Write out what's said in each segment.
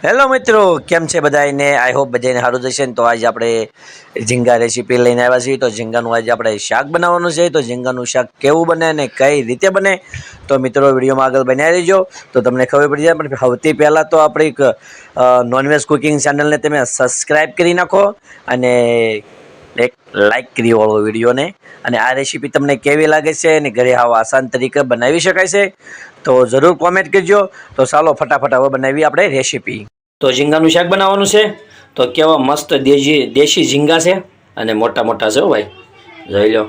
Hello મિત્રો, કેમ છે બધાને? આઈ હોપ બધાને સારું જશે ને. તો આજે આપણે ઝીંગા રેસીપી લઈને આવ્યા છીએ. તો ઝીંગાનું આજે આપણે શાક બનાવવાનું છે. તો ઝીંગાનું શાક કેવું બને અને કઈ રીતે બને તો મિત્રો વિડીયોમાં આગળ બનાવી રહેજો તો તમને ખબર પડી જાય. પણ સૌથી પહેલાં તો આપણી નોનવેજ કુકિંગ ચેનલને તમે સબસ્ક્રાઈબ કરી નાખો અને એક લાઇક કરી વાળો વિડીયોને. અને આ રેસીપી તમને કેવી લાગે છે અને ઘરે આવો આસાન તરીકે બનાવી શકાય છે તો જરૂર કોમેન્ટ કરજો. તો ચાલો ફટાફટ હવે બનાવી આપણે રેસીપી. તો ઝીંગાનું શાક બનાવવાનું છે. તો કેવા મસ્ત દેશી ઝીંગા છે અને મોટા મોટા છે ભાઈ, જોઈ લો.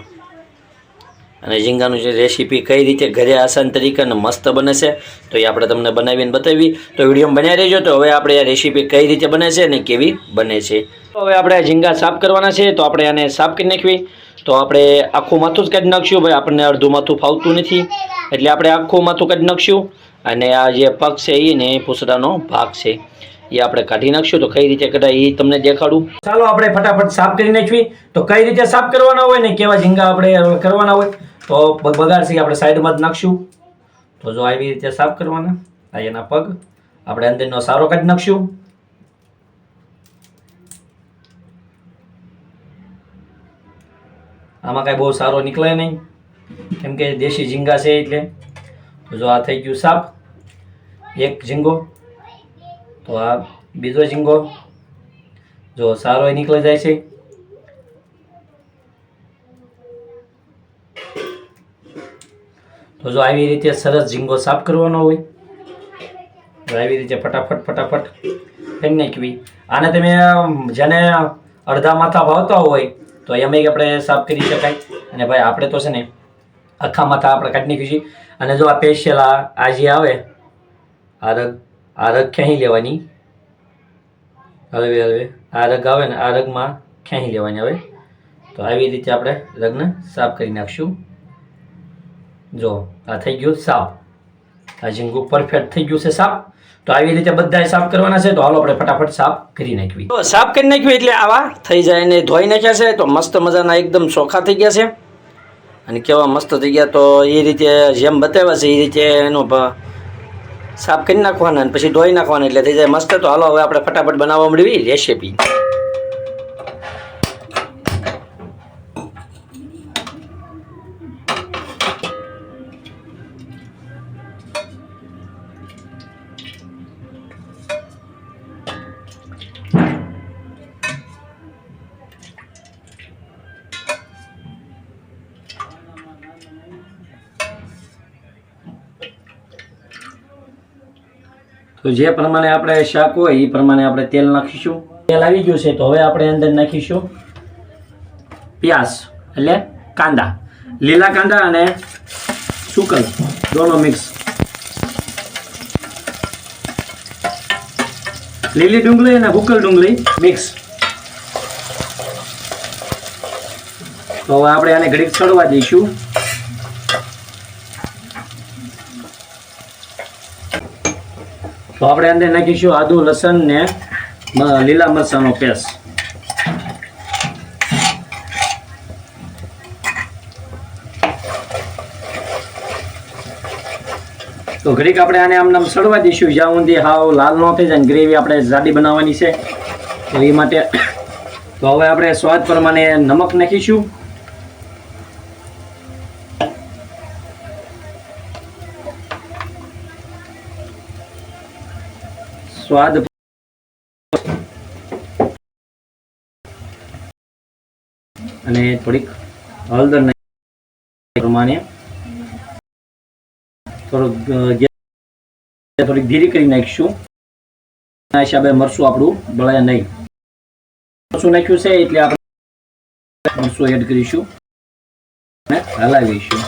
અને ઝીંગાનું જે રેસીપી કઈ રીતે ઘરે આસાન તરીકે અને મસ્ત બને છે તો એ આપણે તમને બનાવીને બતાવી. તો વિડીયો બનાવી રહેજો. તો હવે આપણે આ રેસીપી કઈ રીતે બને છે અને કેવી બને છે. તો હવે આપણે ઝીંગા સાફ કરવાના છે. તો આપણે આને સાફ કરી નાખવી. તો આપણે આખું માથું જ કાઢી નાખશું ભાઈ, આપણને અડધું માથું ફાવતું નથી એટલે આપણે આખું માથું કાઢી નાખશું. અને આ જે પગ છે એ ને પૂછડાનો ભાગ છે એ આપણે કાઢી નાખશું. તો કઈ રીતે કઢાય એ તમને દેખાડું. ચાલો આપણે ફટાફટ સાફ કરી નાખવી. તો કઈ રીતે સાફ કરવાના હોય ને કેવા ઝીંગા આપણે કરવાના હોય તો બગાડશે આપણે સાઈડમાં જ નાખશું. તો જો આવી રીતે સાફ કરવાના. આ એના પગ આપણે અંદરનો સારો કાઢી નાખશું. આમાં કાંઈ બહુ સારો નીકળે નહીં કેમ કે દેશી ઝીંગા છે એટલે. તો જો આ થઈ ગયું સાફ એક ઝીંગો. તો આ બીજો ઝીંગો જો સારો એ નીકળી જાય છે. તો જો આવી રીતે સરસ ઝીંગો સાફ કરવાનો હોય. આવી રીતે ફટાફટ ફેંકી નાખવી. આને તમે જેને અડધા માથા ભાવતા હોય તો એમ આપણે સાફ કરી શકાય. અને ભાઈ આપણે તો છે ને આખા માથા આપણે કાઢી નાખીશું. અને જો આ સ્પેશિયલ આ જે આવે આ રગ ખેંચી લેવાની. હવે આ રગ આવે ને આ રગમાં ખેંચી લેવાની. હવે તો આવી રીતે આપણે રગને સાફ કરી નાખશું. જો આ થઈ ગયું સાફ. આ ઝીંગું પરફેક્ટ થઈ ગયું છે સાફ. તો આવી રીતે બધા સાફ કરવાના છે. તો હાલો આપણે ફટાફટ સાફ કરી નાખવી. તો સાફ કરી નાખ્યું એટલે આવા થઈ જાય ને ધોઈ નાખ્યા છે. તો મસ્ત મજાના એકદમ ચોખ્ખા થઈ ગયા છે અને કેવા મસ્ત થઈ ગયા. તો એ રીતે જેમ બતાવ્યા છે એ રીતે એનો સાફ કરી નાખવાના અને પછી ધોઈ નાખવાના એટલે થઈ જાય મસ્ત. તો હાલો હવે આપણે ફટાફટ બનાવવા મળવી રેસીપી. તો જે પ્રમાણે આપણે શાક હોય એ પ્રમાણે આપણે તેલ નાખીશું. તેલ આવી ગયું છે તો હવે આપણે અંદર નાખીશું પ્યાસ એટલે કાંદા, લીલા કાંદા અને સુકલ દોનો મિક્સ. લીલી ડુંગળી અને હુકલ ડુંગળી મિક્સ. તો હવે આપણે આને ઘડીક ચડવા દઈશું. તો આપણે અંદર નાખીશું આદુ લસણ ને લીલા મરચાંનો પેસ્ટ. તો ઘડીક આપણે આને આમ નામ સડવા દઈશું જ્યાં સુધી હાવ લાલ ન થઈ જાય. ગ્રેવી આપણે જાડી બનાવવાની છે તો એ માટે. તો હવે આપણે સ્વાદ પ્રમાણે નમક નાખીશું. સ્વાદ અને થોડીક હળદર પ્રમાણે થોડીક ધીરી કરી નાખીશું. આ હિસાબે મરચું આપણું બળાય નહીં. મરચું નાખ્યું છે એટલે આપણે મરચું એડ કરીશું અને હલાવીશું.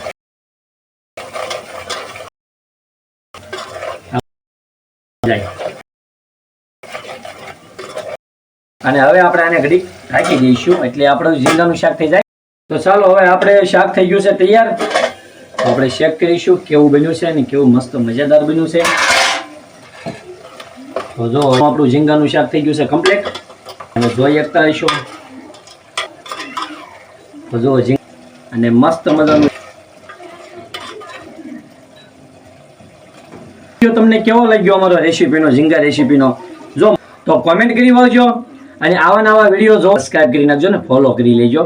અને હવે આપણે આને ઘડીક ઢાંકી દઈશું એટલે આપણું ઝીંગાનું શાક થઈ જાય. તો ચાલો હવે આપણે શાક થઈ ગયું છે તૈયાર. આપણે ચેક કરીશું કેવું બન્યું છે અને કેવું મસ્ત મજેદાર બન્યું છે. તો જો આપણું ઝીંગાનું શાક થઈ ગયું છે કમ્પ્લીટ. અને જોઈ શકતા હશો તો જો અને મસ્ત મજાનું તમને કેવો લાગ્યો અમારો રેસીપીનો ઝીંગા રેસીપીનો જો તો કોમેન્ટ કરી આવજો અને આવા નવા વિડીયો જો સબસ્ક્રાઇબ કરી નાખજો ને ફોલો કરી લેજો.